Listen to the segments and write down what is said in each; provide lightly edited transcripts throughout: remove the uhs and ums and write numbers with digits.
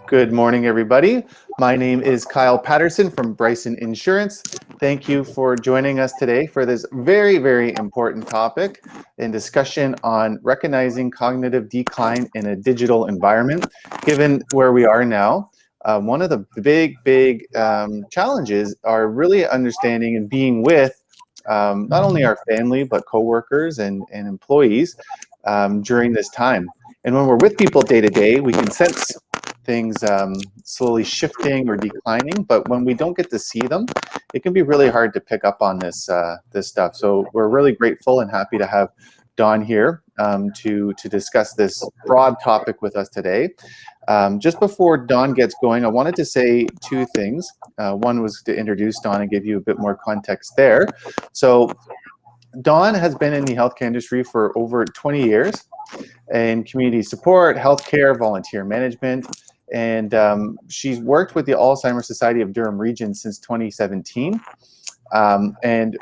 Good morning, everybody. My name is Kyle Patterson from Bryson Insurance. Thank you for joining us today for this very, very important topic and discussion on recognizing cognitive decline in a digital environment. Given where we are now, one of the big challenges are really understanding and being with not only our family, but coworkers and employees during this time. And when we're with people day to day, we can sense things slowly shifting or declining, but when we don't get to see them, it can be really hard to pick up on this stuff. So we're really grateful and happy to have Dawn here to discuss this broad topic with us today. Just before Dawn gets going, I wanted to say two things. One was to introduce Dawn and give you a bit more context there. So Dawn has been in the healthcare industry for over 20 years in community support, healthcare, volunteer management, and she's worked with the Alzheimer Society of Durham region since 2017. And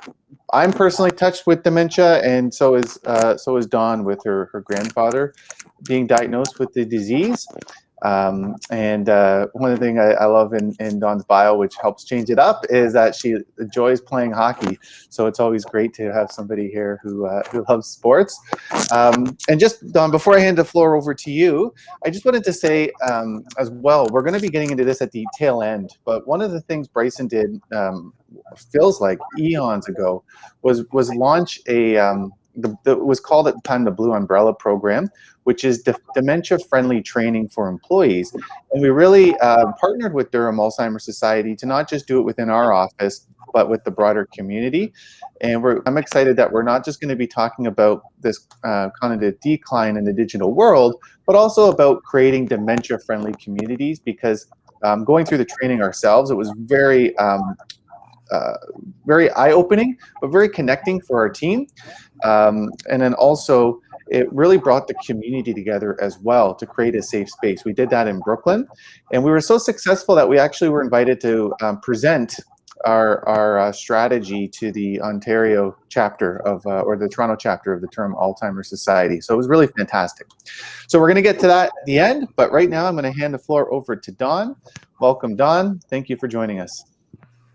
I'm personally touched with dementia, and so is Dawn with her grandfather being diagnosed with the disease. One of the things I love in Dawn's bio, which helps change it up, is that she enjoys playing hockey. So it's always great to have somebody here who loves sports. And just, Dawn, before I hand the floor over to you, I just wanted to say as well, we're going to be getting into this at the tail end, but one of the things Bryson did, feels like eons ago, was launch it was called at the time the Blue Umbrella Program, which is dementia-friendly training for employees. And we really partnered with Durham Alzheimer Society to not just do it within our office, but with the broader community. And I'm excited that we're not just going to be talking about this cognitive decline in the digital world, but also about creating dementia-friendly communities, because going through the training ourselves, it was very eye-opening, but very connecting for our team. And then also, it really brought the community together as well to create a safe space. We did that in Brooklyn, and we were so successful that we actually were invited to present our strategy to the Ontario chapter of, or the Toronto chapter of the Durham Alzheimer's Society. So it was really fantastic. So we're going to get to that at the end, but right now I'm going to hand the floor over to Dawn. Welcome, Dawn. Thank you for joining us.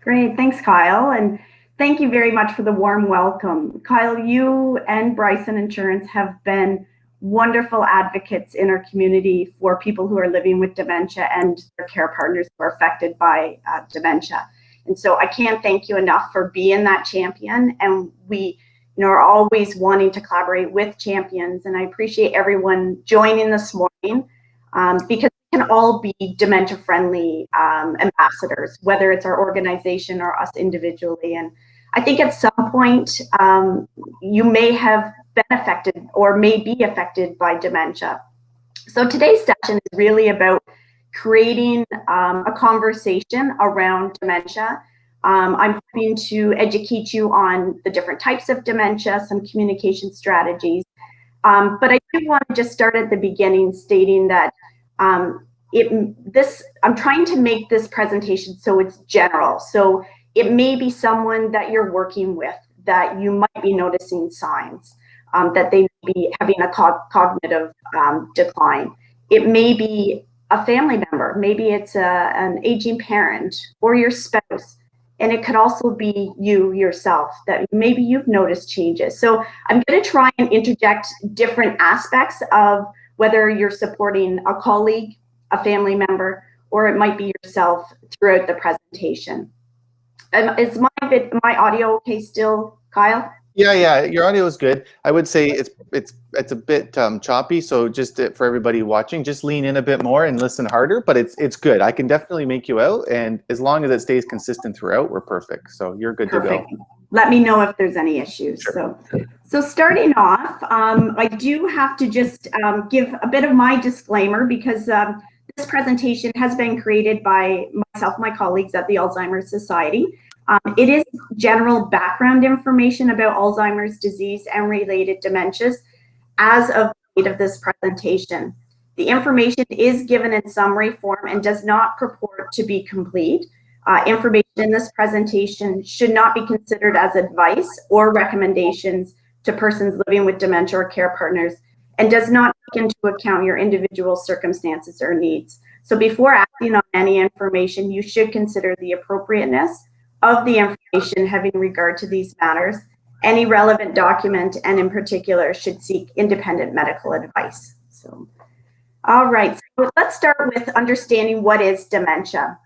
Great, thanks, Kyle, and thank you very much for the warm welcome. Kyle, you and Bryson Insurance have been wonderful advocates in our community for people who are living with dementia and their care partners who are affected by dementia. And so I can't thank you enough for being that champion, and we are always wanting to collaborate with champions, and I appreciate everyone joining this morning because can all be dementia-friendly ambassadors, whether it's our organization or us individually. And I think at some point, you may have been affected or may be affected by dementia. So today's session is really about creating a conversation around dementia. I'm hoping to educate you on the different types of dementia, some communication strategies. But I do want to just start at the beginning stating that I'm trying to make this presentation so it's general. So it may be someone that you're working with that you might be noticing signs that they may be having a cognitive decline. It may be a family member, maybe it's an aging parent or your spouse. And it could also be you yourself that maybe you've noticed changes. So I'm going to try and interject different aspects of whether you're supporting a colleague, a family member, or it might be yourself throughout the presentation. Is my audio okay still, Kyle? Yeah, your audio is good. I would say it's a bit choppy, so just for everybody watching, just lean in a bit more and listen harder, but it's good. I can definitely make you out, and as long as it stays consistent throughout, we're perfect. So you're good to go. Let me know if there's any issues. Sure. So starting off, I do have to just give a bit of my disclaimer because this presentation has been created by myself, my colleagues at the Alzheimer's Society. It is general background information about Alzheimer's disease and related dementias as of the date of this presentation. The information is given in summary form and does not purport to be complete. Information in this presentation should not be considered as advice or recommendations to persons living with dementia or care partners, and does not into account your individual circumstances or needs. So before acting on any information, you should consider the appropriateness of the information having regard to these matters. Any relevant document, and in particular, should seek independent medical advice. So, all right, so let's start with understanding what is dementia.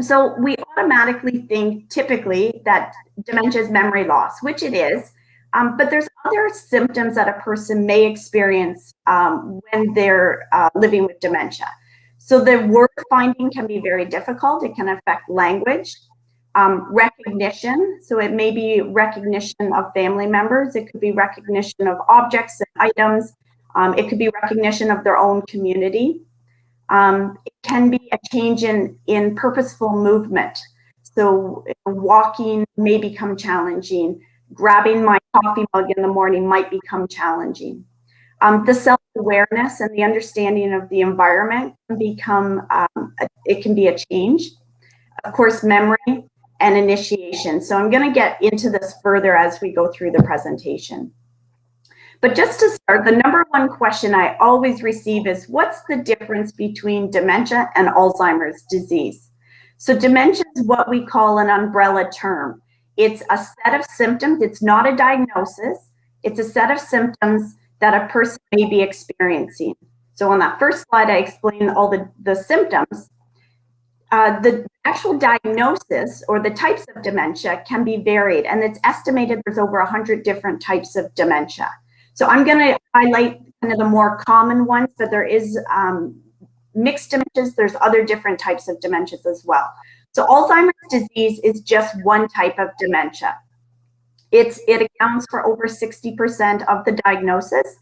So we automatically think typically that dementia is memory loss, which it is, but there's other symptoms that a person may experience when they're living with dementia. So the word finding can be very difficult. It can affect language, recognition. So it may be recognition of family members. It could be recognition of objects and items. It could be recognition of their own community. It can be a change in purposeful movement. So walking may become challenging. Grabbing my coffee mug in the morning might become challenging. The self-awareness and the understanding of the environment can become, it can be a change. Of course, memory and initiation. So I'm going to get into this further as we go through the presentation. But just to start, the number one question I always receive is, what's the difference between dementia and Alzheimer's disease? So dementia is what we call an umbrella term. It's a set of symptoms. It's not a diagnosis. It's a set of symptoms that a person may be experiencing. So on that first slide, I explained all the symptoms. The actual diagnosis or the types of dementia can be varied, and it's estimated there's over 100 different types of dementia. So I'm going to highlight kind of the more common ones, but there is mixed dementias. There's other different types of dementias as well. So Alzheimer's disease is just one type of dementia. It accounts for over 60% of the diagnosis.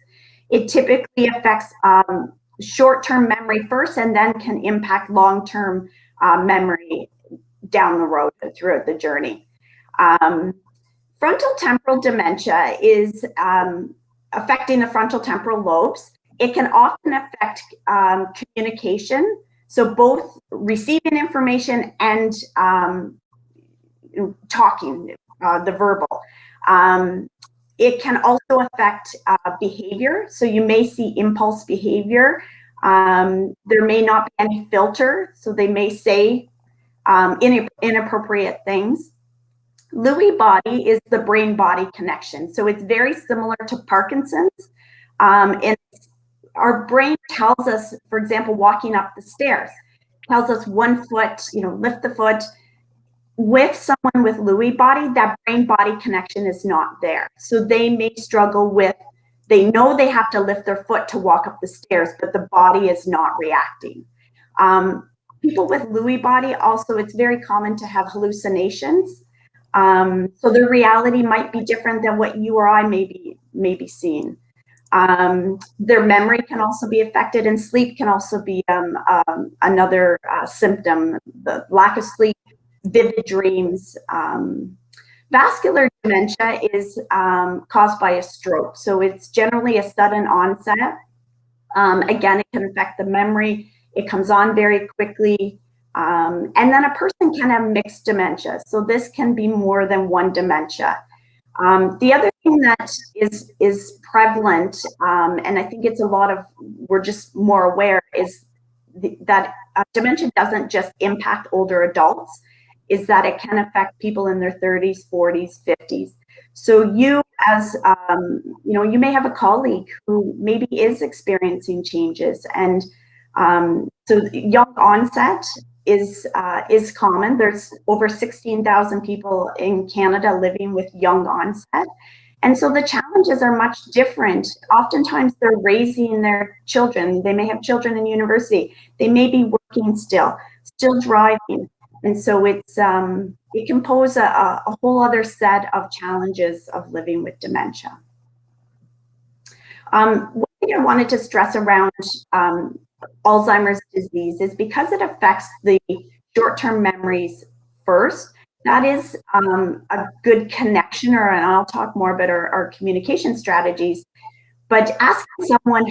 It typically affects short-term memory first, and then can impact long-term memory down the road throughout the journey. Frontal temporal dementia is affecting the frontal temporal lobes. It can often affect communication, so both receiving information and talking, the verbal. It can also affect behavior, so you may see impulse behavior. There may not be any filter, so they may say inappropriate things. Lewy body is the brain-body connection, so it's very similar to Parkinson's. And our brain tells us, for example, walking up the stairs, tells us 1 foot, lift the foot. With someone with Lewy body, that brain-body connection is not there. So they may struggle with, they know they have to lift their foot to walk up the stairs, but the body is not reacting. People with Lewy body also, it's very common to have hallucinations. So their reality might be different than what you or I may be seeing. Their memory can also be affected, and sleep can also be another symptom. The lack of sleep, vivid dreams. Vascular dementia is caused by a stroke. So it's generally a sudden onset. Again, it can affect the memory. It comes on very quickly. And then a person can have mixed dementia. So this can be more than one dementia. The other thing that is prevalent, and I think it's a lot of, we're just more aware, is that dementia doesn't just impact older adults, is that it can affect people in their 30s, 40s, 50s. So you as, you may have a colleague who maybe is experiencing changes, and so young onset is common. There's over 16,000 people in Canada living with young onset. And so the challenges are much different. Oftentimes they're raising their children. They may have children in university. They may be working still driving. And so it's it can pose a whole other set of challenges of living with dementia. One thing I wanted to stress around Alzheimer's disease is because it affects the short-term memories first, that is a good connection, and I'll talk more about our communication strategies, but asking someone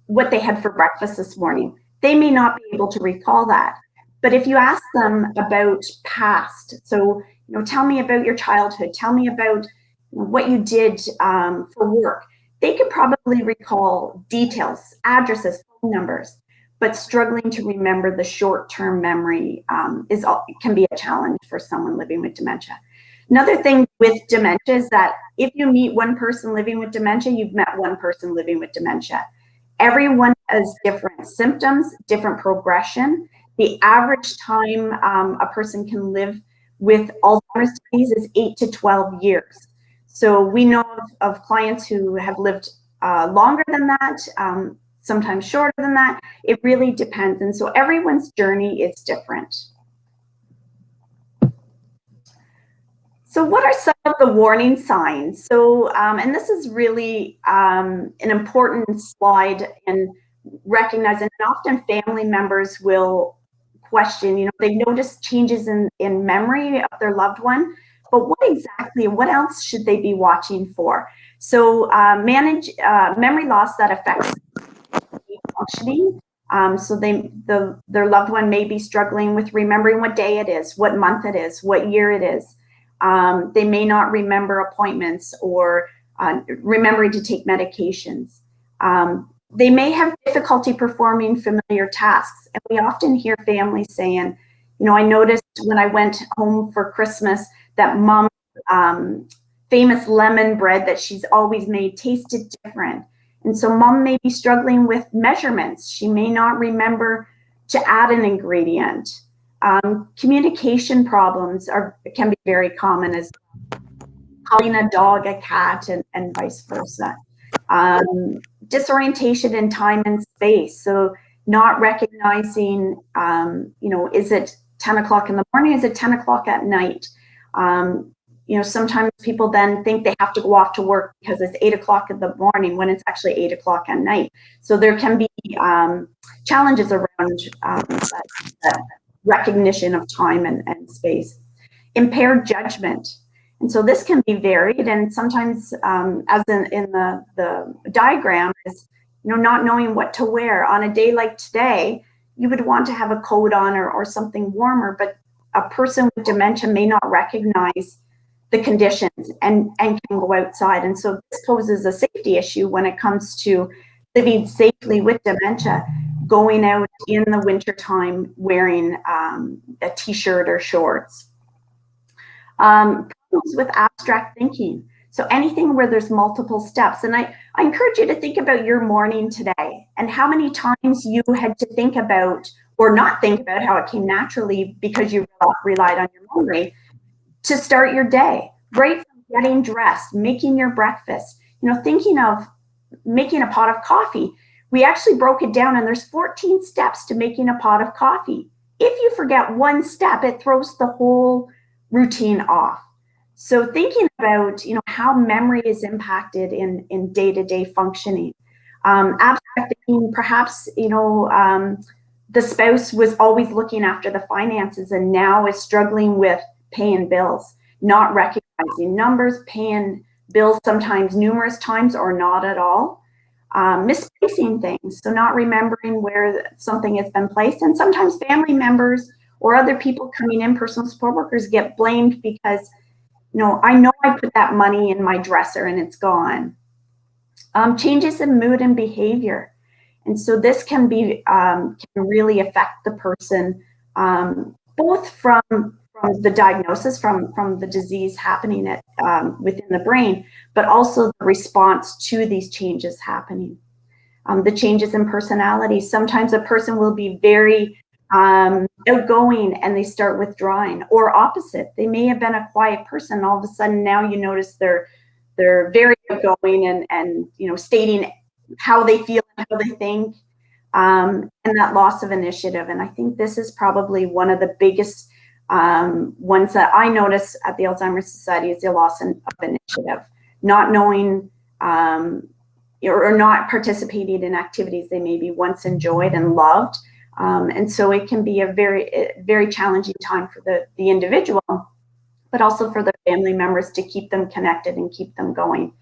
what they had for breakfast this morning, they may not be able to recall that. But if you ask them about past, so tell me about your childhood, tell me about what you did for work, they could probably recall details, addresses, phone numbers, but struggling to remember the short-term memory can be a challenge for someone living with dementia. Another thing with dementia is that if you meet one person living with dementia, you've met one person living with dementia. Everyone has different symptoms, different progression. The average time a person can live with Alzheimer's disease is 8 to 12 years. So we know of clients who have lived longer than that, sometimes shorter than that. It really depends. And so everyone's journey is different. So what are some of the warning signs? So, and this is really an important slide in recognizing, and often family members will question, you know, they notice changes in memory of their loved one, but what else should they be watching for? So manage memory loss that affects functioning. So their loved one may be struggling with remembering what day it is, what month it is, what year it is. They may not remember appointments or remembering to take medications. They may have difficulty performing familiar tasks. And we often hear families saying, you know, I noticed when I went home for Christmas that mom's famous lemon bread that she's always made tasted different. And so mom may be struggling with measurements. She may not remember to add an ingredient. Communication problems can be very common, as calling a dog a cat and vice versa. Disorientation in time and space. So not recognizing, you know, is it 10 o'clock in the morning? Is it 10 o'clock at night? You know, sometimes people then think they have to go off to work because it's 8 o'clock in the morning when it's actually 8 o'clock at night. So there can be challenges around that recognition of time and space. Impaired judgment. And so this can be varied, and sometimes, as in the diagram, is, you know, not knowing what to wear. On a day like today, you would want to have a coat on or something warmer, but a person with dementia may not recognize the conditions and can go outside. And so this poses a safety issue when it comes to living safely with dementia, going out in the wintertime wearing a t-shirt or shorts. Problems with abstract thinking. So anything where there's multiple steps. And I encourage you to think about your morning today and how many times you had to think about or not think about how it came naturally because you relied on your memory to start your day, right from getting dressed, making your breakfast, you know, thinking of making a pot of coffee. We actually broke it down, and there's 14 steps to making a pot of coffee. If you forget one step, it throws the whole routine off. So thinking about, you know, how memory is impacted in day-to-day functioning. Abstract thinking, perhaps, you know, the spouse was always looking after the finances and now is struggling with paying bills, not recognizing numbers, paying bills sometimes numerous times or not at all. Misplacing things, so not remembering where something has been placed. And sometimes family members or other people coming in, personal support workers, get blamed because, you know I put that money in my dresser and it's gone. Changes in mood and behavior. And so this can really affect the person, both from the diagnosis, from the disease happening within the brain, but also the response to these changes happening. The changes in personality. Sometimes a person will be very outgoing and they start withdrawing, or opposite. They may have been a quiet person. All of a sudden now you notice they're very outgoing and you know, stating how they feel and how they think, and that loss of initiative. And I think this is probably one of the biggest ones that I notice at the Alzheimer's Society is the loss of initiative, not knowing or not participating in activities they maybe once enjoyed and loved. And so it can be a very challenging time for the individual, but also for the family members to keep them connected and keep them going.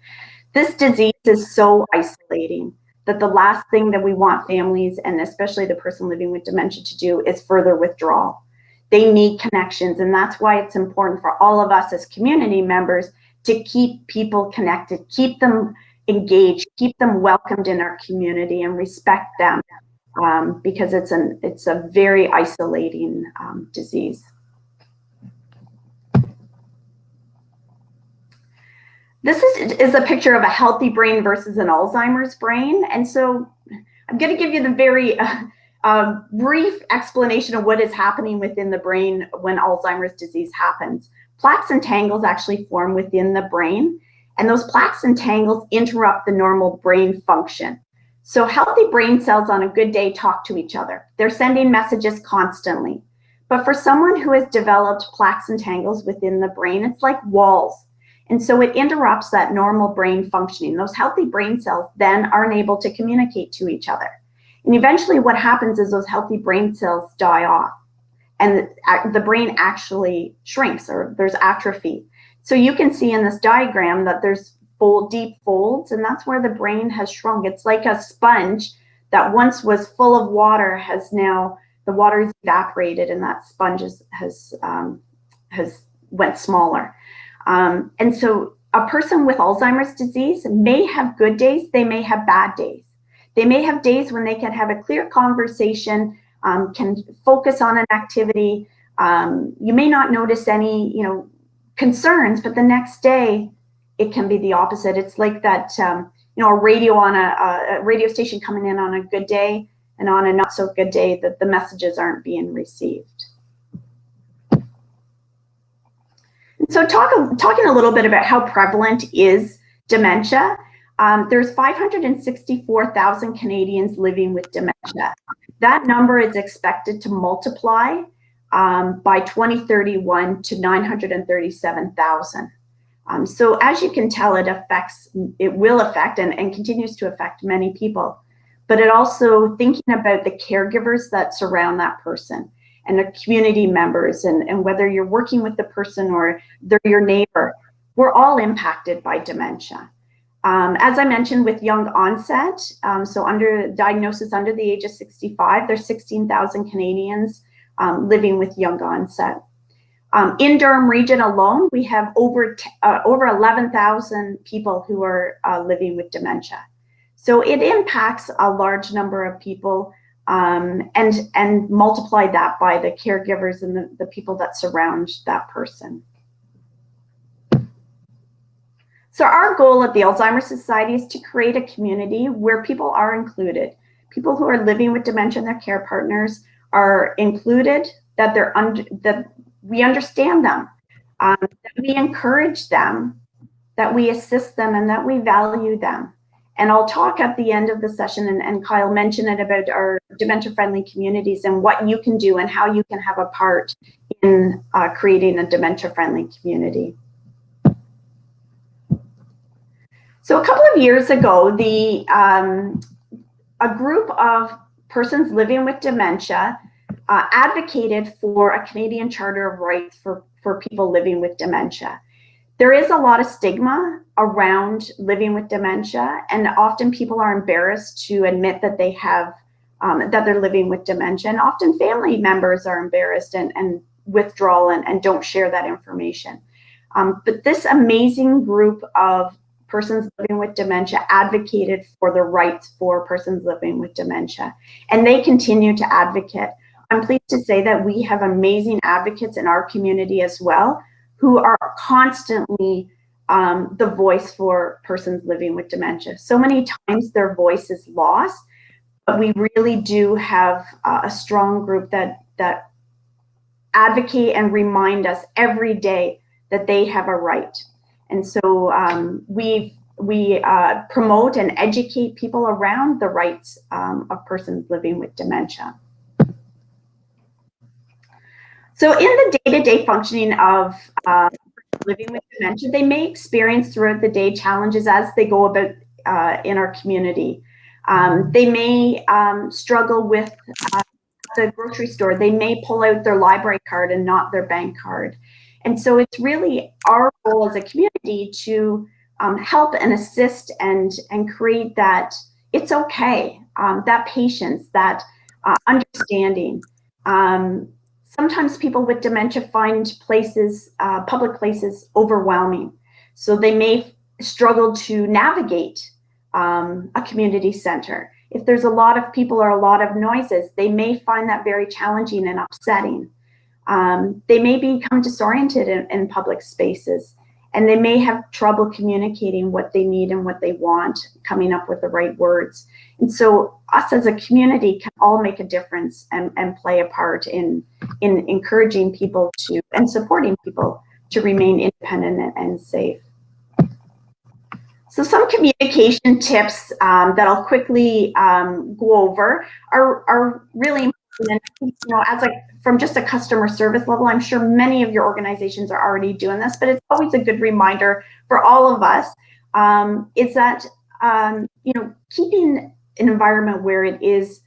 This disease is so isolating that the last thing that we want families, and especially the person living with dementia, to do is further withdrawal. They need connections, and that's why it's important for all of us as community members to keep people connected, keep them engaged, keep them welcomed in our community, and respect them, because it's a very isolating disease. This is a picture of a healthy brain versus an Alzheimer's brain. And so I'm going to give you the very brief explanation of what is happening within the brain when Alzheimer's disease happens. Plaques and tangles actually form within the brain, and those plaques and tangles interrupt the normal brain function. So healthy brain cells on a good day talk to each other. They're sending messages constantly. But for someone who has developed plaques and tangles within the brain, it's like walls. And so it interrupts that normal brain functioning. Those healthy brain cells then aren't able to communicate to each other. And eventually what happens is those healthy brain cells die off, and the brain actually shrinks, or there's atrophy. So you can see in this diagram that there's deep folds, and that's where the brain has shrunk. It's like a sponge that once was full of water has now, the water is evaporated, and that sponge has went smaller. And so a person with Alzheimer's disease may have good days, they may have bad days. They may have days when they can have a clear conversation, can focus on an activity. You may not notice any, concerns, but the next day it can be the opposite. It's like that, a radio on a radio station coming in on a good day, and on a not so good day that the messages aren't being received. So talking a little bit about how prevalent is dementia. There's 564,000 Canadians living with dementia. That number is expected to multiply by 2031 to 937,000. So as you can tell, it will affect and continues to affect many people. But it also, thinking about the caregivers that surround that person, and the community members, and whether you're working with the person or they're your neighbor, we're all impacted by dementia. As I mentioned, with young onset, so under diagnosis under the age of 65, there's 16,000 Canadians living with young onset. In Durham region alone, we have over 11,000 people who are living with dementia. So it impacts a large number of people, and multiply that by the caregivers and the people that surround that person. So our goal at the Alzheimer's Society is to create a community where people are included. People who are living with dementia and their care partners are included, that that we understand them, that we encourage them, that we assist them, and that we value them. And I'll talk at the end of the session, and Kyle mentioned it, about our dementia-friendly communities and what you can do and how you can have a part in creating a dementia-friendly community. So a couple of years ago, a group of persons living with dementia advocated for a Canadian Charter of Rights for people living with dementia. There is a lot of stigma around living with dementia, and often people are embarrassed to admit that they have, that they're living with dementia, and often family members are embarrassed and withdraw and don't share that information. But this amazing group of persons living with dementia advocated for the rights for persons living with dementia, and they continue to advocate. I'm pleased to say that we have amazing advocates in our community as well, who are constantly the voice for persons living with dementia. So many times their voice is lost, but we really do have a strong group that advocate and remind us every day that they have a right. And so we promote and educate people around the rights of persons living with dementia. So in the day-to-day functioning of living with dementia, they may experience throughout the day challenges as they go about in our community. They may struggle with the grocery store. They may pull out their library card and not their bank card. And so it's really our goal as a community to help and assist and create that it's okay, that patience, that understanding. Sometimes people with dementia find places, public places, overwhelming. So they may struggle to navigate a community center. If there's a lot of people or a lot of noises, they may find that very challenging and upsetting. They may become disoriented in public spaces, and they may have trouble communicating what they need and what they want, coming up with the right words. And so us as a community can all make a difference and play a part in encouraging people to and supporting people to remain independent and safe. So some communication tips that I'll quickly go over are really important. And, you know, from just a customer service level, I'm sure many of your organizations are already doing this, but it's always a good reminder for all of us is that you know, keeping an environment where it is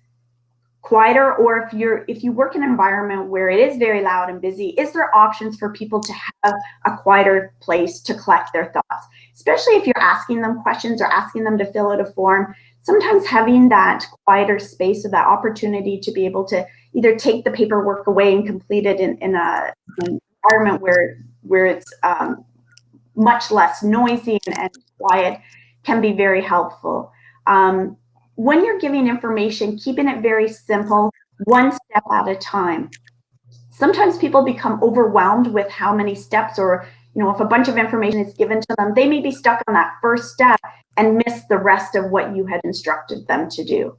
quieter, or if you work in an environment where it is very loud and busy, is there options for people to have a quieter place to collect their thoughts? Especially if you're asking them questions or asking them to fill out a form, sometimes having that quieter space or that opportunity to be able to either take the paperwork away and complete it in an environment where it's much less noisy and quiet can be very helpful. When you're giving information, keeping it very simple, one step at a time. Sometimes people become overwhelmed with how many steps, or, you know, if a bunch of information is given to them, they may be stuck on that first step and miss the rest of what you had instructed them to do.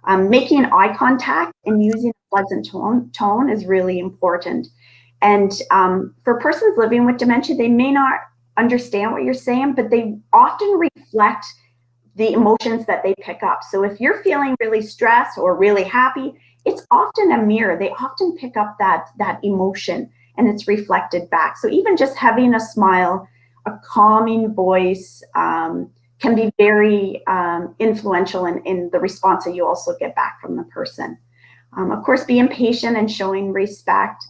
Making eye contact and using a pleasant tone is really important. And for persons living with dementia, they may not understand what you're saying, but they often reflect the emotions that they pick up. So if you're feeling really stressed or really happy, it's often a mirror. They often pick up that emotion and it's reflected back. So even just having a smile, a calming voice can be very influential in the response that you also get back from the person. Of course, being patient and showing respect,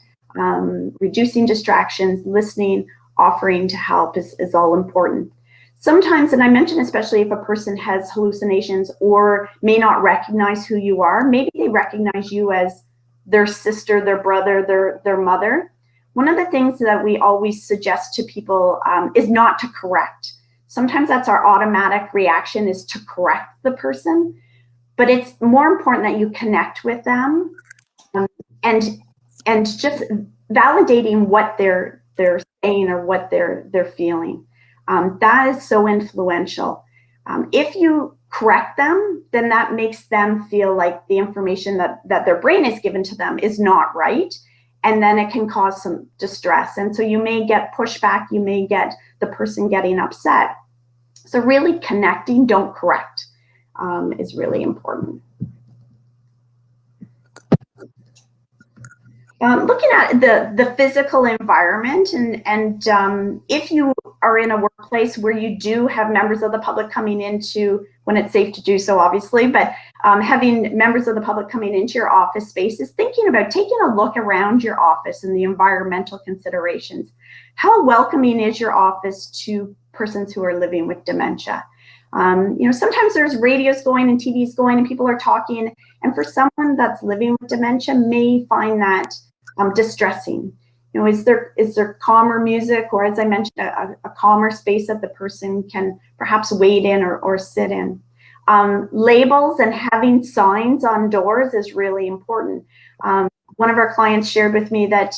reducing distractions, listening, offering to help is all important. Sometimes, and I mentioned especially if a person has hallucinations or may not recognize who you are, maybe they recognize you as their sister, their brother, their mother. One of the things that we always suggest to people is not to correct. Sometimes that's our automatic reaction, is to correct the person, but it's more important that you connect with them and just validating what they're saying or what they're feeling. That is so influential. If you correct them, then that makes them feel like the information that their brain is given to them is not right, and then it can cause some distress. And so you may get pushback, you may get the person getting upset. So really connecting, don't correct, is really important. Looking at the physical environment, and if you are in a workplace where you do have members of the public coming into, when it's safe to do so, obviously, but having members of the public coming into your office spaces, thinking about taking a look around your office and the environmental considerations. How welcoming is your office to persons who are living with dementia? You know, sometimes there's radios going and TVs going and people are talking, and for someone that's living with dementia may find that distressing. You know, is there calmer music, or as I mentioned, a calmer space that the person can perhaps wait in or sit in? Labels and having signs on doors is really important. One of our clients shared with me that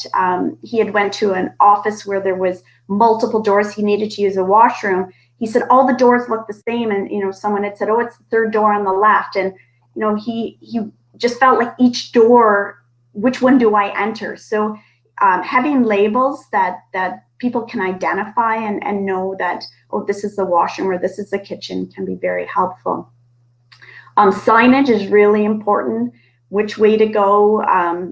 he had went to an office where there was multiple doors. He needed to use a washroom. He said all the doors look the same, and you know, someone had said, oh, it's the third door on the left, and you know, he just felt like each door, which one do I enter? So having labels that people can identify and know that, oh, this is the washroom or this is the kitchen, can be very helpful. Signage is really important. Which way to go,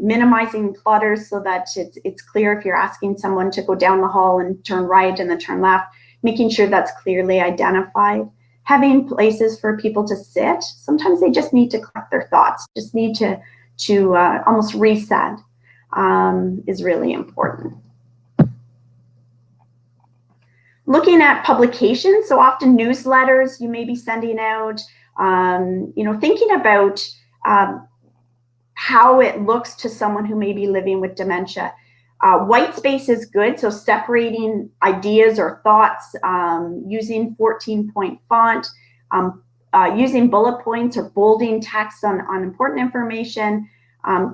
minimizing clutter so that it's clear if you're asking someone to go down the hall and turn right and then turn left, making sure that's clearly identified. Having places for people to sit. Sometimes they just need to collect their thoughts, just need to almost reset, is really important. Looking at publications, so often newsletters you may be sending out, you know, thinking about how it looks to someone who may be living with dementia. White space is good, so separating ideas or thoughts, using 14-point font, using bullet points or bolding text on important information,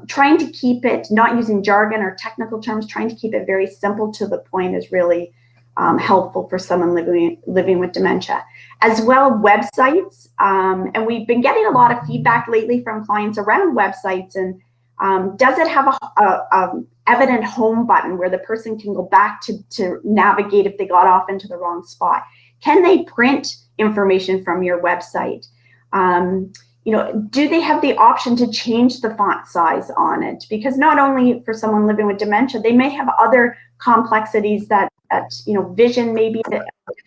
trying to keep it, not using jargon or technical terms, trying to keep it very simple to the point is really helpful for someone living with dementia. As well, websites, and we've been getting a lot of feedback lately from clients around websites, and does it have a evident home button where the person can go back to navigate if they got off into the wrong spot? Can they print information from your website? You know, do they have the option to change the font size on it? Because not only for someone living with dementia, they may have other complexities that you know, vision may be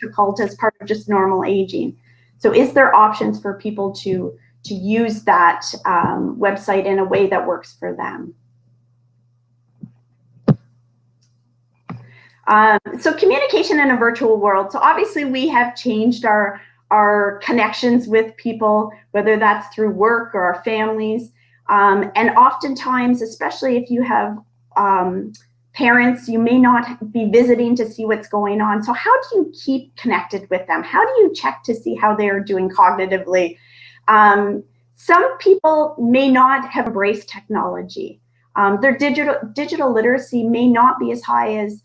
difficult as part of just normal aging. So is there options for people to use that website in a way that works for them? So communication in a virtual world. So obviously we have changed our connections with people, whether that's through work or our families. And oftentimes, especially if you have parents, you may not be visiting to see what's going on. So how do you keep connected with them? How do you check to see how they're doing cognitively? Some people may not have embraced technology. Their digital literacy may not be as high as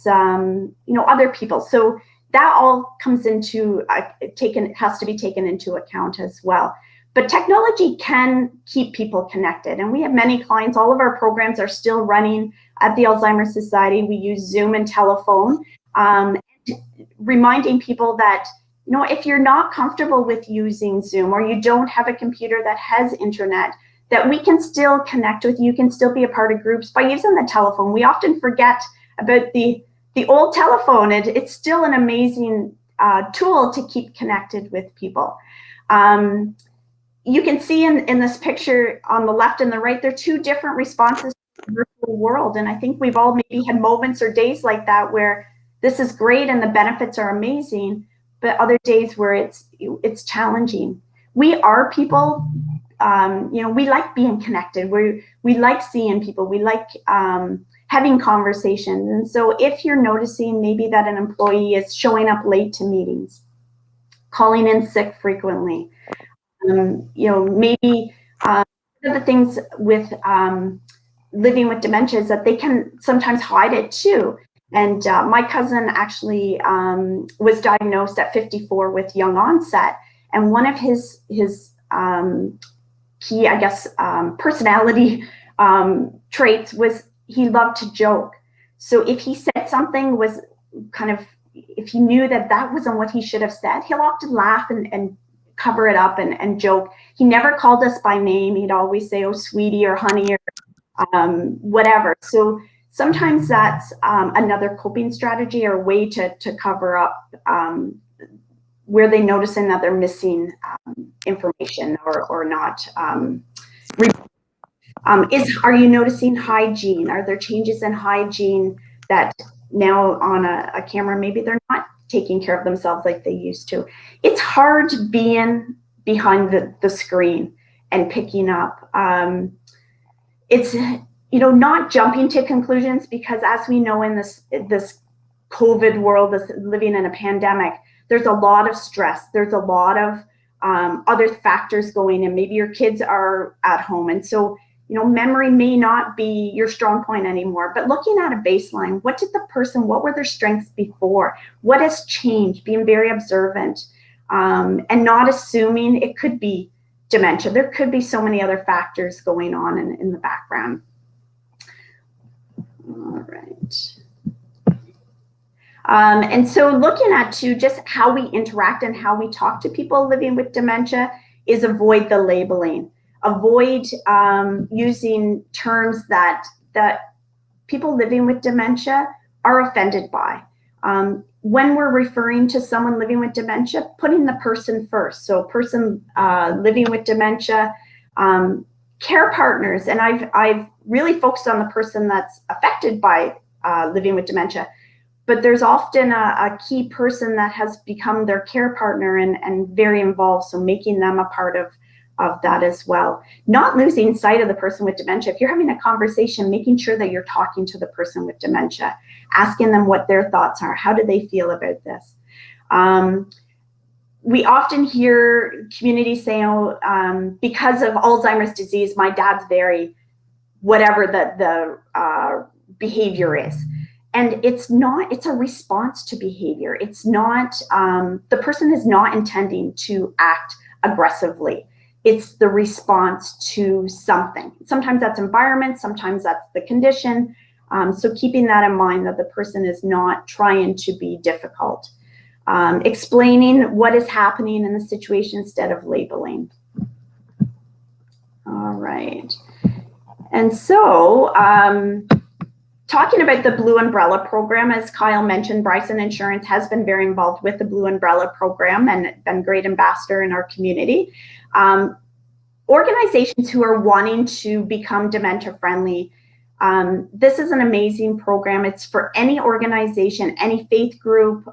you know, other people. So that all comes into has to be taken into account as well. But technology can keep people connected, and we have many clients. All of our programs are still running at the Alzheimer's Society. We use Zoom and telephone, reminding people that, you know, if you're not comfortable with using Zoom or you don't have a computer that has internet, that we can still connect with you. You can still be a part of groups by using the telephone. We often forget about the old telephone. It's still an amazing tool to keep connected with people. You can see in this picture on the left and the right, there are two different responses to the virtual world. And I think we've all maybe had moments or days like that where this is great and the benefits are amazing, but other days where it's challenging. We are people, you know, we like being connected. We like seeing people. We like having conversations. And so if you're noticing maybe that an employee is showing up late to meetings, calling in sick frequently, you know, maybe one of the things with living with dementia is that they can sometimes hide it too. And my cousin actually was diagnosed at 54 with young onset. And one of his key, I guess, personality traits was he loved to joke. So if he said something was kind of, if he knew that that wasn't what he should have said, he'll often laugh and cover it up and joke. He never called us by name. He'd always say, "Oh, sweetie," or "honey," or whatever. So sometimes that's another coping strategy or way to cover up where they noticing that they're missing information or not. Are you noticing hygiene? Are there changes in hygiene that now on a camera, maybe they're not taking care of themselves like they used to? It's hard being behind the screen and picking up. It's, you know, not jumping to conclusions, because as we know in this COVID world, this living in a pandemic, there's a lot of stress. There's a lot of other factors going in. Maybe your kids are at home. And so, you know, memory may not be your strong point anymore, but looking at a baseline, what were their strengths before? What has changed? Being very observant and not assuming it could be dementia. There could be so many other factors going on in the background. All right. And so looking at too, just how we interact and how we talk to people living with dementia is avoid the labeling. Avoid using terms that people living with dementia are offended by. When we're referring to someone living with dementia, putting the person first. So person living with dementia, care partners, and I've really focused on the person that's affected by living with dementia, but there's often a key person that has become their care partner and very involved, so making them a part of of that as well. Not losing sight of the person with dementia. If you're having a conversation, making sure that you're talking to the person with dementia, asking them what their thoughts are. How do they feel about this? We often hear communities say, oh, because of Alzheimer's disease, my dad's very, whatever the behavior is. And it's not, it's a response to behavior. It's not, the person is not intending to act aggressively. It's the response to something. Sometimes that's environment, sometimes that's the condition. So keeping that in mind, that the person is not trying to be difficult. Explaining what is happening in the situation instead of labeling. All right. And so, talking about the Blue Umbrella program, as Kyle mentioned, Bryson Insurance has been very involved with the Blue Umbrella program and been a great ambassador in our community. Organizations who are wanting to become dementia friendly, this is an amazing program. It's for any organization, any faith group.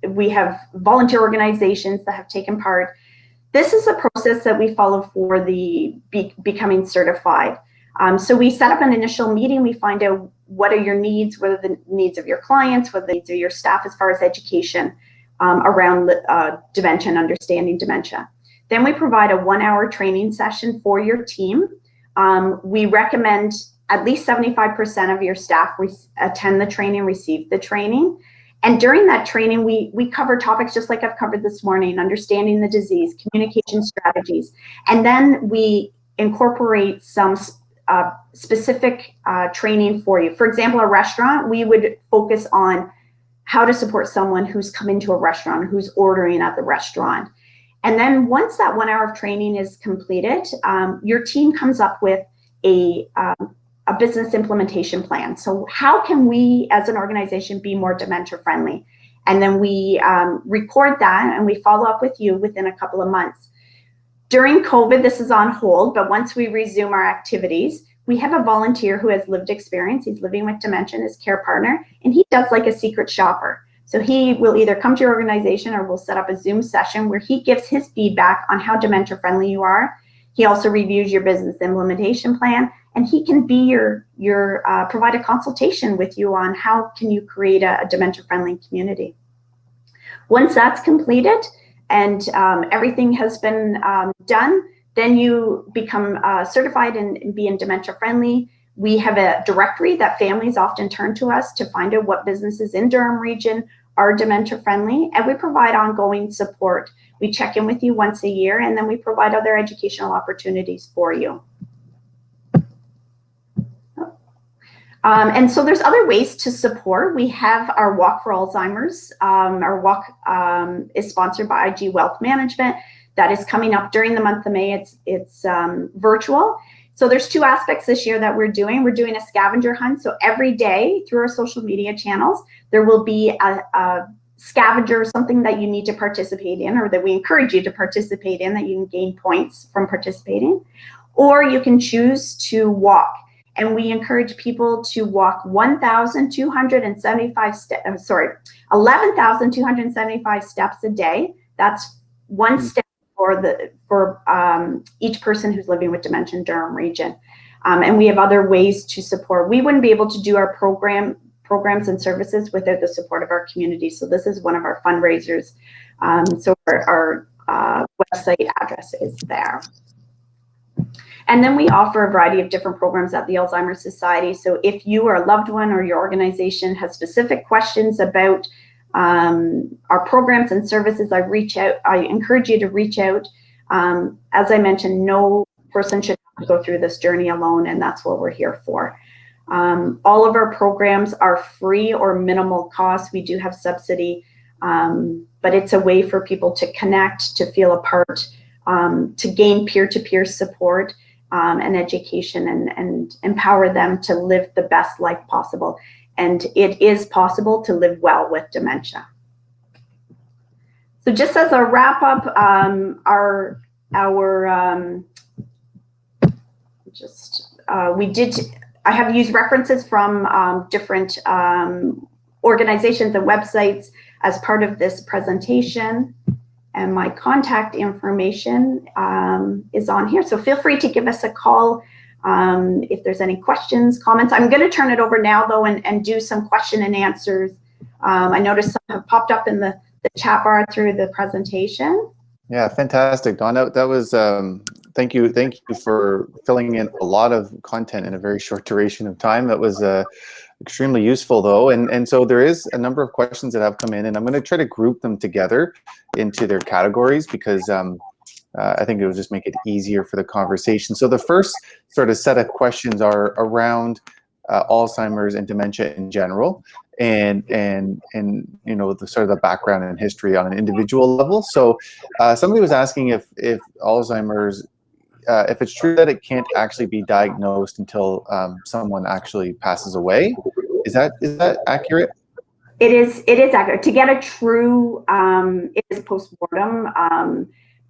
We have volunteer organizations that have taken part. This is a process that we follow for the becoming certified. So we set up an initial meeting. We find out what are your needs, what are the needs of your clients, what are the needs of your staff as far as education around dementia and understanding dementia. Then we provide a 1-hour training session for your team. We recommend at least 75% of your staff attend the training, receive the training. And during that training, we cover topics just like I've covered this morning, understanding the disease, communication strategies, and then we incorporate some specific training for you. For example, a restaurant, we would focus on how to support someone who's come into a restaurant, who's ordering at the restaurant. And then once that 1 hour of training is completed, your team comes up with a business implementation plan. So how can we as an organization be more dementia friendly? And then we record that and we follow up with you within a couple of months. During COVID, this is on hold, but once we resume our activities, we have a volunteer who has lived experience. He's living with dementia, his care partner, and he does like a secret shopper. So he will either come to your organization or we'll set up a Zoom session where he gives his feedback on how dementia friendly you are. He also reviews your business implementation plan, and he can be provide a consultation with you on how can you create a dementia friendly community. Once that's completed and everything has been done, then you become certified in being dementia friendly. We have a directory that families often turn to us to find out what businesses in Durham region are dementia friendly, and we provide ongoing support. We check in with you once a year, and then we provide other educational opportunities for you. And so there's other ways to support. We have our Walk for Alzheimer's. Our walk is sponsored by IG Wealth Management. That is coming up during the month of May. It's virtual. So there's 2 aspects this year that we're doing. We're doing a scavenger hunt. So every day through our social media channels, there will be a scavenger, something that you need to participate in, or that we encourage you to participate in, that you can gain points from participating. Or you can choose to walk. And we encourage people to walk 11,275 steps a day. That's 1 step for each person who's living with dementia in Durham region. And we have other ways to support. We wouldn't be able to do our programs and services without the support of our community. So this is one of our fundraisers. So our website address is there. And then we offer a variety of different programs at the Alzheimer's Society. So if you or a loved one or your organization has specific questions about our programs and services, I encourage you to reach out. As I mentioned, no person should have to go through this journey alone, and that's what we're here for. All of our programs are free or minimal cost. We do have subsidy, but it's a way for people to connect, to feel a part, to gain peer-to-peer support and education, and empower them to live the best life possible. And it is possible to live well with dementia. So just as a wrap up, I have used references from different organizations and websites as part of this presentation. And my contact information is on here. So feel free to give us a call if there's any questions, comments. I'm going to turn it over now, though, and do some question and answers. I noticed some have popped up in the chat bar through the presentation. Yeah, fantastic, Dawn. That was thank you for filling in a lot of content in a very short duration of time. That was extremely useful, though, and so there is a number of questions that have come in, and I'm going to try to group them together into their categories because I think it will just make it easier for the conversation. So the first sort of set of questions are around Alzheimer's and dementia in general, and you know, the sort of the background and history on an individual level. So somebody was asking if Alzheimer's, if it's true that it can't actually be diagnosed until someone actually passes away. Is that accurate? It is accurate. To get a true, it is postmortem,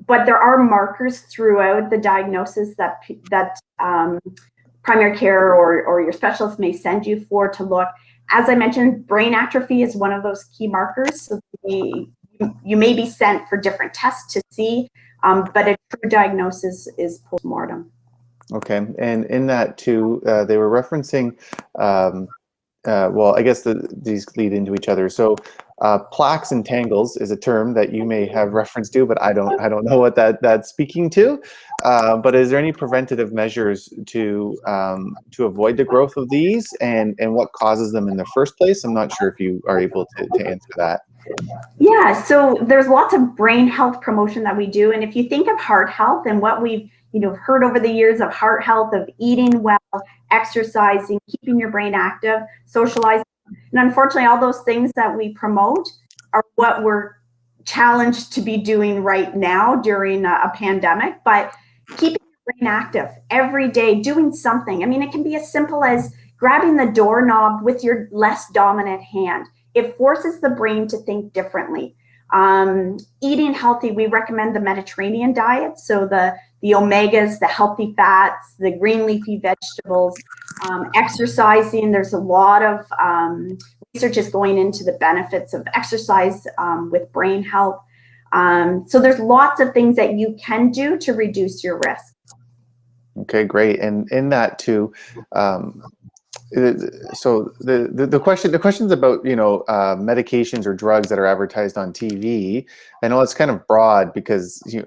but there are markers throughout the diagnosis that primary care or your specialist may send you for to look. As I mentioned, brain atrophy is one of those key markers. So you may be sent for different tests to see, but a true diagnosis is postmortem. Okay, and in that too, they were referencing, well, I guess these lead into each other. So plaques and tangles is a term that you may have reference to, but I don't know what that's speaking to. But is there any preventative measures to avoid the growth of these, and what causes them in the first place? I'm not sure if you are able to answer that. Yeah, so there's lots of brain health promotion that we do, and if you think of heart health and what we've heard over the years of heart health, of eating well, exercising, keeping your brain active, socializing, and unfortunately all those things that we promote are what we're challenged to be doing right now during a pandemic. But keeping your brain active every day, doing something. I mean, it can be as simple as grabbing the doorknob with your less dominant hand. It forces the brain to think differently. Eating healthy, we recommend the Mediterranean diet, so the omegas, the healthy fats, the green leafy vegetables. Exercising, there's a lot of research is going into the benefits of exercise with brain health. So there's lots of things that you can do to reduce your risk. Okay, great. And in that too, so the questions about medications or drugs that are advertised on TV. I know it's kind of broad because do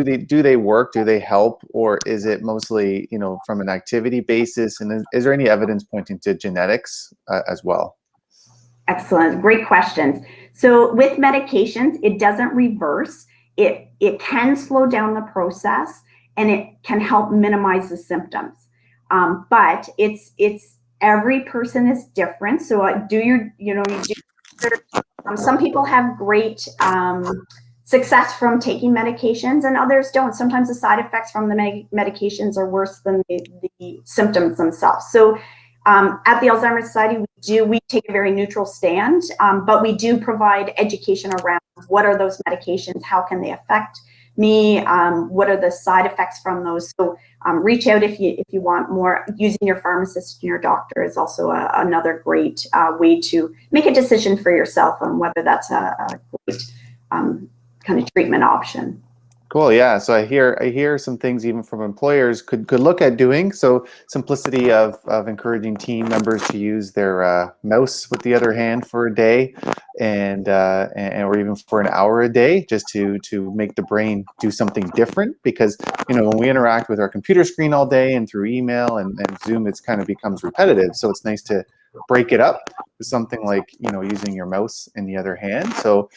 they work? Do they help, or is it mostly from an activity basis? And is there any evidence pointing to genetics as well? Excellent, great questions. So with medications, it doesn't reverse. It can slow down the process, and it can help minimize the symptoms. But it's every person is different. So some people have great success from taking medications, and others don't. Sometimes the side effects from the medications are worse than the symptoms themselves. So at the Alzheimer's Society, we take a very neutral stand, but we do provide education around what are those medications, how can they affect me, what are the side effects from those. So reach out if you want more. Using your pharmacist and your doctor is also another great way to make a decision for yourself on whether that's a great kind of treatment option. Cool. Yeah. So I hear some things even from employers could look at doing. So simplicity of encouraging team members to use their mouse with the other hand for a day, and or even for an hour a day, just to make the brain do something different. Because when we interact with our computer screen all day and through email and Zoom, it's kind of becomes repetitive. So it's nice to break it up with something like using your mouse in the other hand. So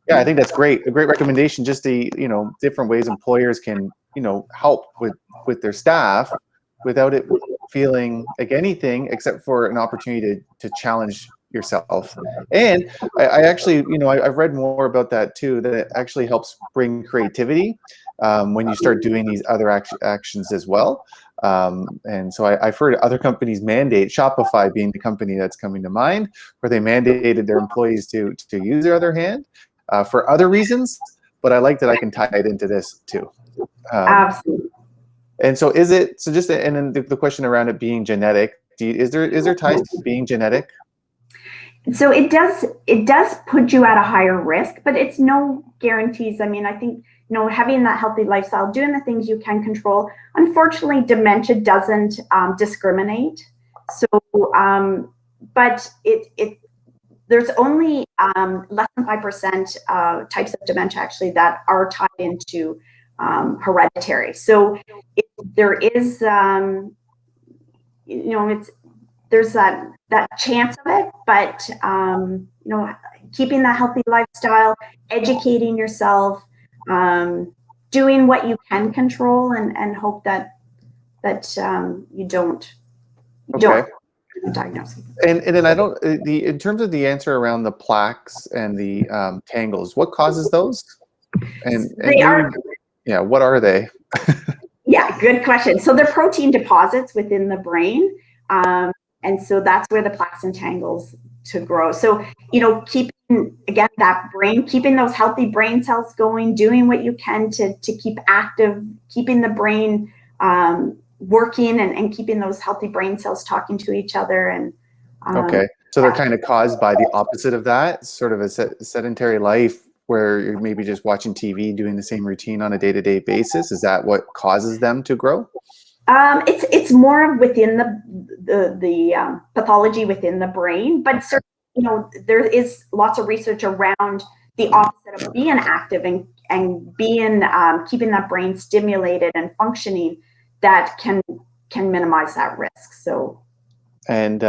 yeah, I think that's great. A great recommendation. Just the different ways employers can help with their staff without it feeling like anything except for an opportunity to challenge yourself. And I actually I've read more about that too. That it actually helps bring creativity when you start doing these other actions as well. And so I've heard other companies mandate, Shopify being the company that's coming to mind, where they mandated their employees to use their other hand for other reasons. But I like that I can tie it into this too. Absolutely. And so is it, so just, and then the question around it being genetic, is there ties to being genetic? So it does put you at a higher risk, but it's no guarantees. I mean, I think, having that healthy lifestyle, doing the things you can control. Unfortunately, dementia doesn't discriminate. So, but there's only less than 5% types of dementia actually that are tied into hereditary. So there is, there's that chance of it, but keeping that healthy lifestyle, educating yourself, doing what you can control, and hope that you don't diagnose. And then I don't in terms of the answer around the plaques and the tangles, what causes those? And They are. Yeah, what are they? Yeah, good question. So they're protein deposits within the brain. And so that's where the plaques and tangles to grow. So, keeping, again, that brain, keeping those healthy brain cells going, doing what you can to keep active, keeping the brain working, and keeping those healthy brain cells talking to each other. And okay, so they're kind of caused by the opposite of that, sort of a sedentary life where you're maybe just watching TV, doing the same routine on a day-to-day basis. Is that what causes them to grow? It's more within the pathology within the brain, but certainly, there is lots of research around the opposite of being active and being keeping that brain stimulated and functioning that can minimize that risk. So. And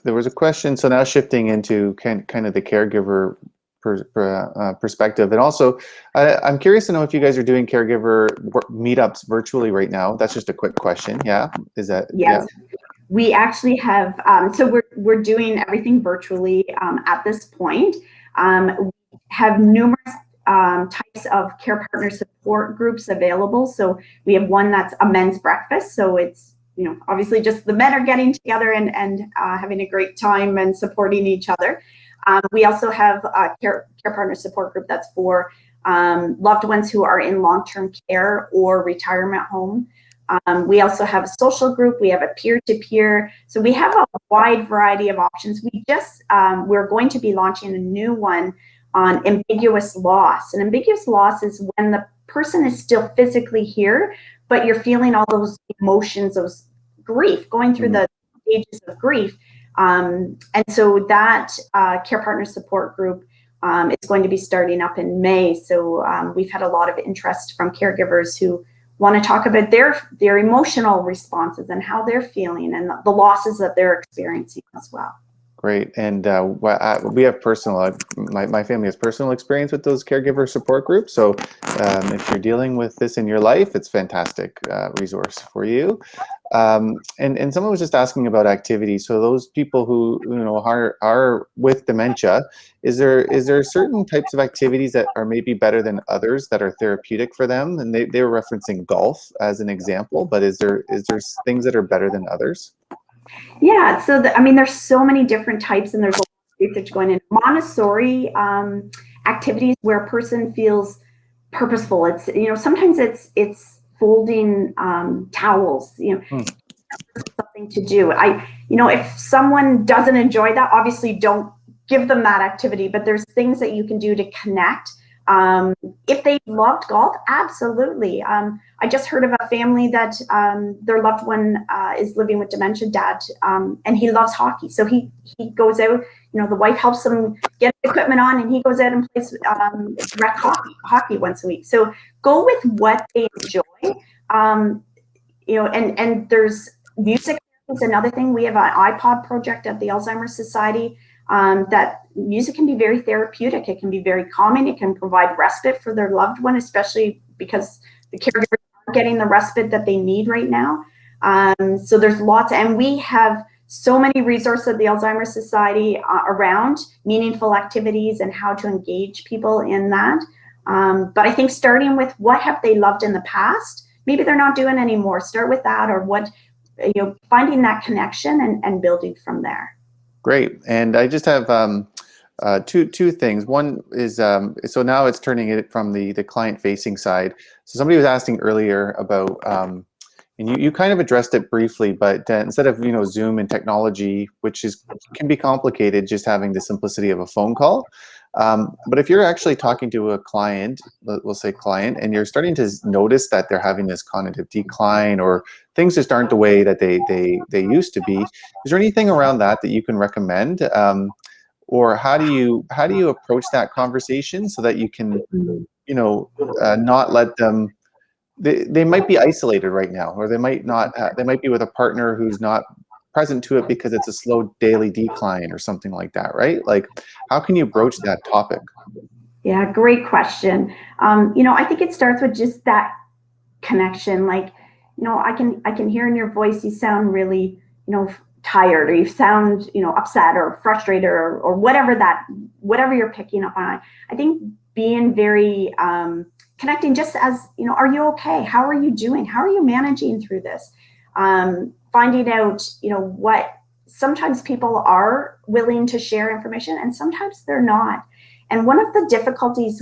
there was a question. So now shifting into kind of the caregiver perspective, and also I'm curious to know if you guys are doing caregiver meetups virtually right now. That's just a quick question. Yeah, is that? Yes. Yeah. We actually have. So we're doing everything virtually at this point. We have numerous types of care partner support groups available. So we have one that's a men's breakfast. So it's obviously just the men are getting together and having a great time and supporting each other. We also have a care partner support group that's for loved ones who are in long-term care or retirement home. We also have a social group. We have a peer-to-peer. So we have a wide variety of options. We're going to be launching a new one on ambiguous loss. And ambiguous loss is when the person is still physically here, but you're feeling all those emotions, those grief, going through the stages of grief. And so that care partner support group is going to be starting up in May. So we've had a lot of interest from caregivers who want to talk about their emotional responses and how they're feeling and the losses that they're experiencing as well. Great. And we have my family has personal experience with those caregiver support groups. So if you're dealing with this in your life, it's a fantastic resource for you. And someone was just asking about activities. So those people who are with dementia, is there certain types of activities that are maybe better than others that are therapeutic for them? And they were referencing golf as an example, but is there things that are better than others? Yeah, so there's so many different types, and there's a lot of research going in. Montessori activities where a person feels purposeful. It's sometimes it's folding towels. Something to do. If someone doesn't enjoy that, obviously don't give them that activity. But there's things that you can do to connect. If they loved golf, absolutely. I just heard of a family that their loved one is living with dementia, dad, and he loves hockey. So he goes out, the wife helps him get equipment on, and he goes out and plays rec hockey once a week. So go with what they enjoy. And there's music is another thing. We have an iPod project at the Alzheimer Society. That music can be very therapeutic. It can be very calming. It can provide respite for their loved one, especially because the caregivers aren't getting the respite that they need right now. So there's lots, and we have so many resources at the Alzheimer Society around meaningful activities and how to engage people in that. But I think starting with what have they loved in the past, maybe they're not doing anymore. Start with that, or what, finding that connection and building from there. Great. And I just have two things. One is, so now it's turning it from the client-facing side. So somebody was asking earlier about, And you kind of addressed it briefly, but instead of Zoom and technology, which can be complicated, just having the simplicity of a phone call. But if you're actually talking to a client, we'll say client, and you're starting to notice that they're having this cognitive decline, or things just aren't the way that they used to be, is there anything around that you can recommend? Or how do you approach that conversation so that you can not let them, they might be isolated right now, or they might not they might be with a partner who's not present to it because it's a slow daily decline or something like that, right? Like, how can you broach that topic? Yeah, great question. I think it starts with just that connection. Like, I can hear in your voice you sound really, tired, or you sound, upset or frustrated, or whatever you're picking up on. I think being very connecting, just as, are you okay? How are you doing? How are you managing through this? Finding out, what sometimes people are willing to share information and sometimes they're not. And one of the difficulties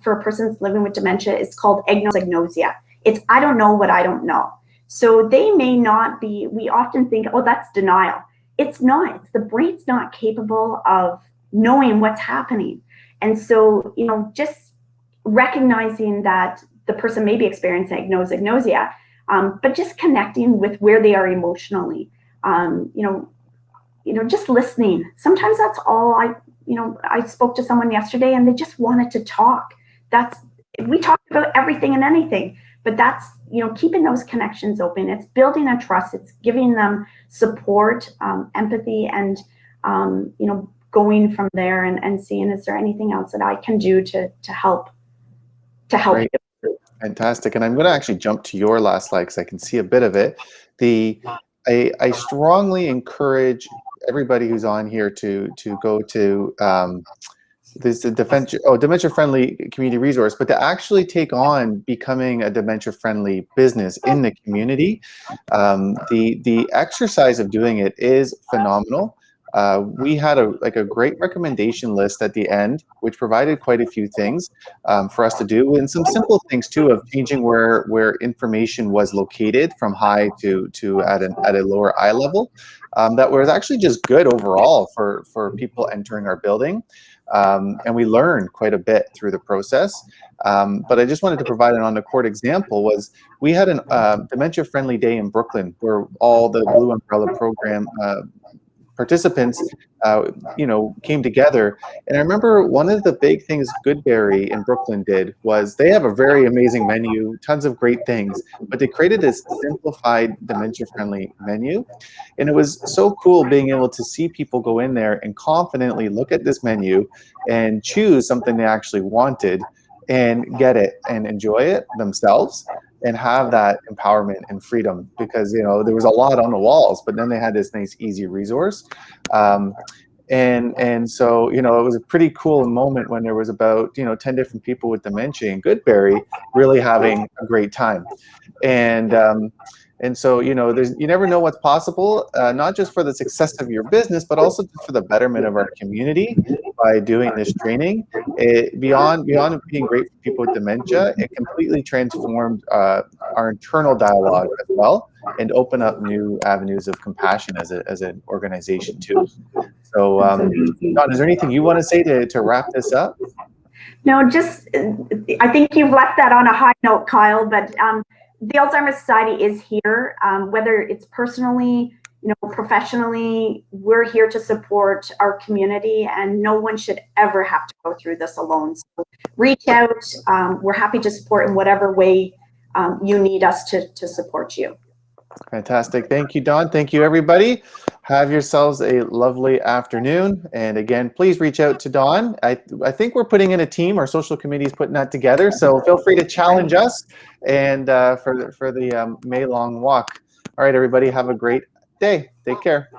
for a person that's living with dementia is called agnosia. It's, I don't know what I don't know. So they may not be, we often think, oh, that's denial. It's not. It's the brain's not capable of knowing what's happening. And so, just recognizing that the person may be experiencing agnosia, but just connecting with where they are emotionally, just listening. Sometimes that's all. I spoke to someone yesterday and they just wanted to talk. We talk about everything and anything, but that's, keeping those connections open. It's building a trust. It's giving them support, empathy, and, going from there and seeing, is there anything else that I can do to help Great. you? Fantastic. And I'm going to actually jump to your last slide because I can see a bit of it. I strongly encourage everybody who's on here to go to this Dementia-Friendly community resource, but to actually take on becoming a dementia-friendly business in the community. The exercise of doing it is phenomenal. We had a great recommendation list at the end, which provided quite a few things for us to do, and some simple things too, of changing where information was located from high to at a lower eye level. That was actually just good overall for people entering our building. And we learned quite a bit through the process. But I just wanted to provide an on-the-court example. Was we had a dementia-friendly day in Brooklyn where all the Blue Umbrella program participants came together. And I remember one of the big things Goodberry in Brooklyn did was they have a very amazing menu, tons of great things, but they created this simplified dementia-friendly menu. And it was so cool being able to see people go in there and confidently look at this menu and choose something they actually wanted and get it and enjoy it themselves, and have that empowerment and freedom, because there was a lot on the walls, but then they had this nice easy resource. And so it was a pretty cool moment when there was about 10 different people with dementia in Goodberry really having a great time. And so you never know what's possible, not just for the success of your business, but also for the betterment of our community by doing this training. Beyond being great for people with dementia, it completely transformed our internal dialogue as well, and open up new avenues of compassion as an organization too. So, Dawn, is there anything you want to say to wrap this up? No, just I think you've left that on a high note, Kyle. But the Alzheimer Society is here, whether it's personally, professionally. We're here to support our community, and no one should ever have to go through this alone. So reach out. We're happy to support in whatever way you need us to support you. Fantastic. Thank you, Dawn. Thank you, everybody. Have yourselves a lovely afternoon. And again, please reach out to Dawn. I think we're putting in a team. Our social committee is putting that together. So feel free to challenge us and for the May long walk. All right, everybody, have a great day. Take care.